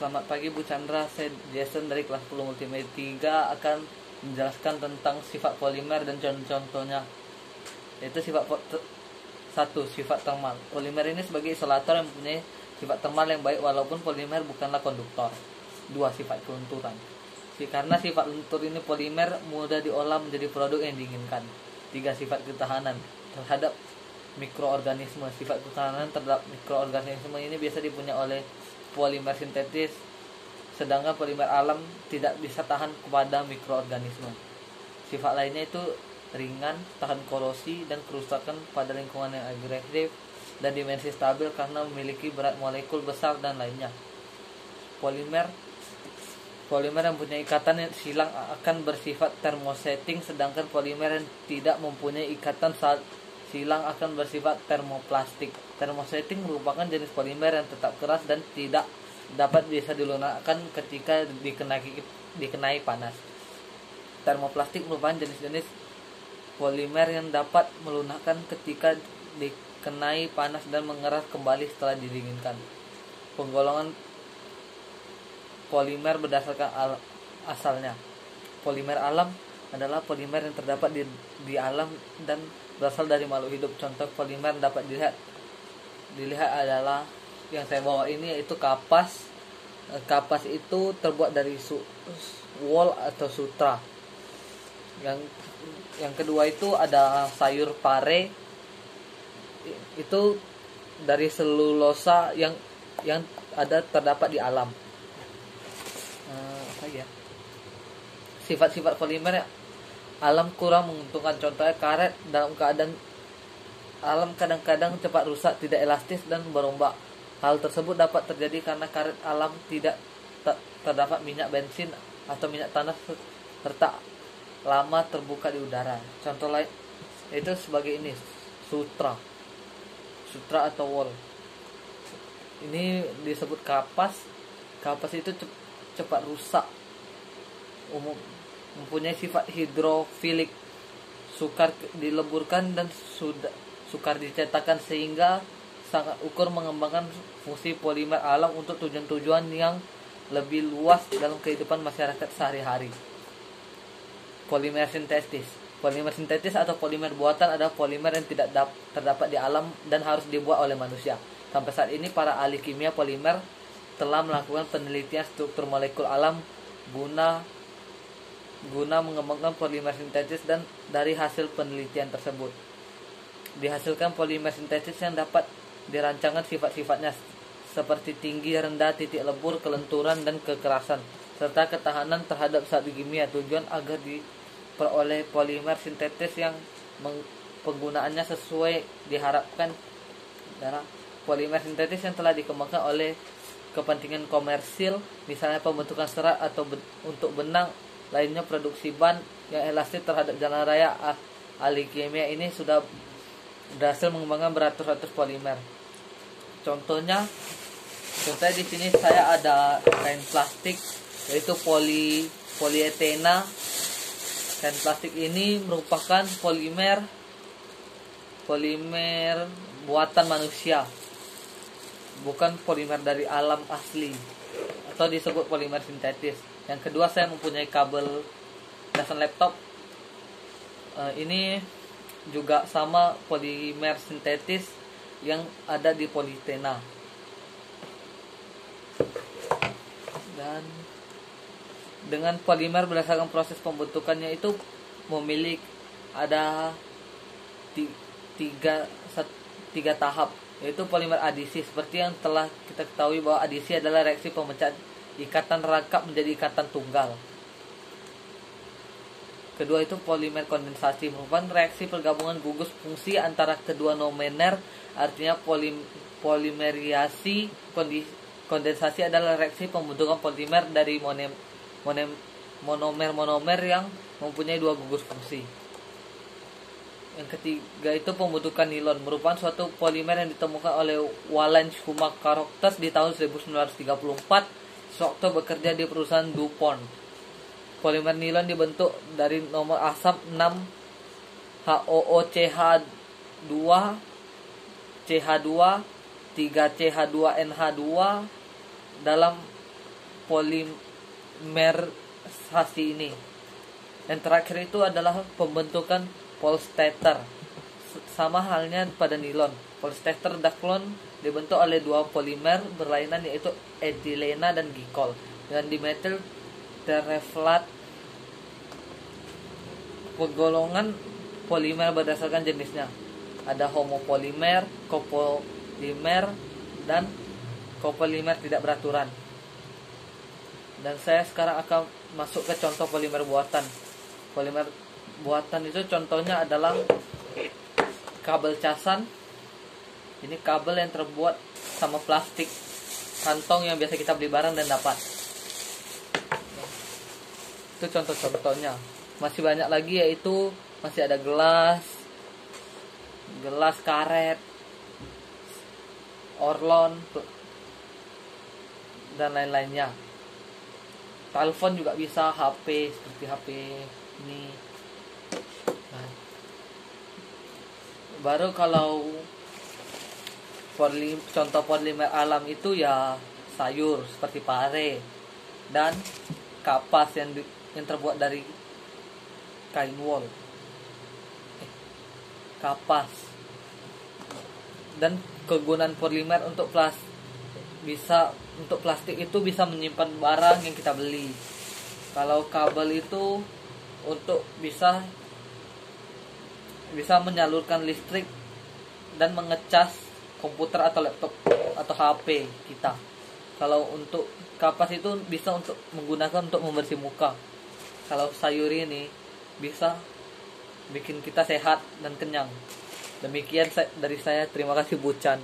Selamat pagi Bu Chandra, saya Jason dari kelas 10 Multimedia 3 akan menjelaskan tentang sifat polimer dan contoh-contohnya. Yaitu satu, sifat termal. Polimer ini sebagai isolator yang mempunyai sifat termal yang baik walaupun polimer bukanlah konduktor. 2. Sifat kelunturan. Karena sifat luntur ini polimer mudah diolah menjadi produk yang diinginkan. 3. Sifat ketahanan terhadap mikroorganisme. Sifat ketahanan terhadap mikroorganisme ini biasa dipunyai oleh polimer sintetis, sedangkan polimer alam tidak bisa tahan kepada mikroorganisme. Sifat lainnya itu ringan, tahan korosi dan kerusakan pada lingkungan yang agresif, dan dimensi stabil karena memiliki berat molekul besar dan lainnya. Polimer yang mempunyai ikatan yang silang akan bersifat termosetting, sedangkan polimer yang tidak mempunyai ikatan saat silang akan bersifat termoplastik. Termosetting merupakan jenis polimer yang tetap keras dan tidak dapat bisa dilunakkan ketika dikenai panas. Termoplastik merupakan jenis-jenis polimer yang dapat melunakkan ketika dikenai panas dan mengeras kembali setelah didinginkan. Penggolongan polimer berdasarkan asalnya. Polimer alam adalah polimer yang terdapat di alam dan berasal dari makhluk hidup. Contoh polimer yang dapat dilihat adalah yang saya bawa ini, yaitu kapas. Kapas itu terbuat dari wol atau sutra. Yang kedua itu ada sayur pare, itu dari selulosa yang ada terdapat di alam. Sifat-sifat polimer alam kurang menguntungkan. Contohnya karet dalam keadaan alam kadang-kadang cepat rusak, tidak elastis dan berombak. Hal tersebut dapat terjadi karena karet alam tidak terdapat minyak bensin atau minyak tanah serta lama terbuka di udara. Contoh lain itu sebagai ini, sutra atau wol. Ini disebut kapas. Kapas itu cepat rusak, mempunyai sifat hidrofilik, sukar dileburkan dan sukar dicetakkan, sehingga sangat ukur mengembangkan fungsi polimer alam untuk tujuan-tujuan yang lebih luas dalam kehidupan masyarakat sehari-hari. Polimer sintetis atau polimer buatan adalah polimer yang tidak terdapat di alam dan harus dibuat oleh manusia. Sampai saat ini para ahli kimia polimer telah melakukan penelitian struktur molekul alam guna mengembangkan polimer sintetis, dan dari hasil penelitian tersebut dihasilkan polimer sintetis yang dapat dirancangkan sifat-sifatnya seperti tinggi, rendah, titik lebur, kelenturan, dan kekerasan, serta ketahanan terhadap zat kimia. Tujuan agar diperoleh polimer sintetis yang penggunaannya sesuai diharapkan adalah polimer sintetis yang telah dikembangkan oleh kepentingan komersil, misalnya pembentukan serat atau untuk benang. Lainnya produksi ban yang elastis terhadap jalan raya. Ahli kimia ini sudah berhasil mengembangkan beratus-ratus polimer. Contohnya di sini saya ada kain plastik, yaitu polietena. Kain plastik ini merupakan polimer buatan manusia, bukan polimer dari alam asli, atau disebut polimer sintetis. Yang kedua, saya mempunyai kabel casan laptop. Ini juga sama polimer sintetis yang ada di polietena. Dan dengan polimer berdasarkan proses pembentukannya itu memiliki ada tiga tahap, yaitu polimer adisi. Seperti yang telah kita ketahui bahwa adisi adalah reaksi pemecahan ikatan rangkap menjadi ikatan tunggal. Kedua itu polimer kondensasi, merupakan reaksi pergabungan gugus fungsi antara kedua nomener. Artinya polimeriasi. Kondensasi adalah reaksi pembentukan polimer dari monomer yang mempunyai dua gugus fungsi. Yang ketiga itu pembentukan nilon, merupakan suatu polimer yang ditemukan oleh Wallace Humacaroctus di tahun 1934 sewaktu bekerja di perusahaan DuPont. Polimer nilon dibentuk dari nomor asam 6 HOOCH2 CH2 3CH2NH2 dalam polimerisasi ini. Yang terakhir itu adalah pembentukan polyester. Sama halnya pada nilon. Polyester daklon dibentuk oleh dua polimer berlainan, yaitu etilena dan glikol dengan dimetil tereflat. Penggolongan polimer berdasarkan jenisnya. Ada homopolimer, copolimer, dan copolimer tidak beraturan. Dan saya sekarang akan masuk ke contoh polimer buatan. Polimer buatan itu contohnya adalah kabel casan. Ini kabel yang terbuat sama plastik kantong yang biasa kita beli barang dan dapat. Itu contoh-contohnya. Masih banyak lagi, yaitu masih ada gelas karet, orlon, dan lain-lainnya. Telepon juga bisa, HP seperti HP ini. Nah, baru kalau contoh polimer alam itu ya sayur seperti pare dan kapas yang terbuat dari kain wol. Kapas. Dan kegunaan polimer untuk plastik itu bisa menyimpan barang yang kita beli. Kalau kabel itu untuk bisa menyalurkan listrik dan mengecas komputer atau laptop atau HP kita. Kalau untuk kapas itu bisa menggunakan untuk membersih muka. Kalau sayur ini bisa bikin kita sehat dan kenyang. Demikian dari saya. Terima kasih Bucan.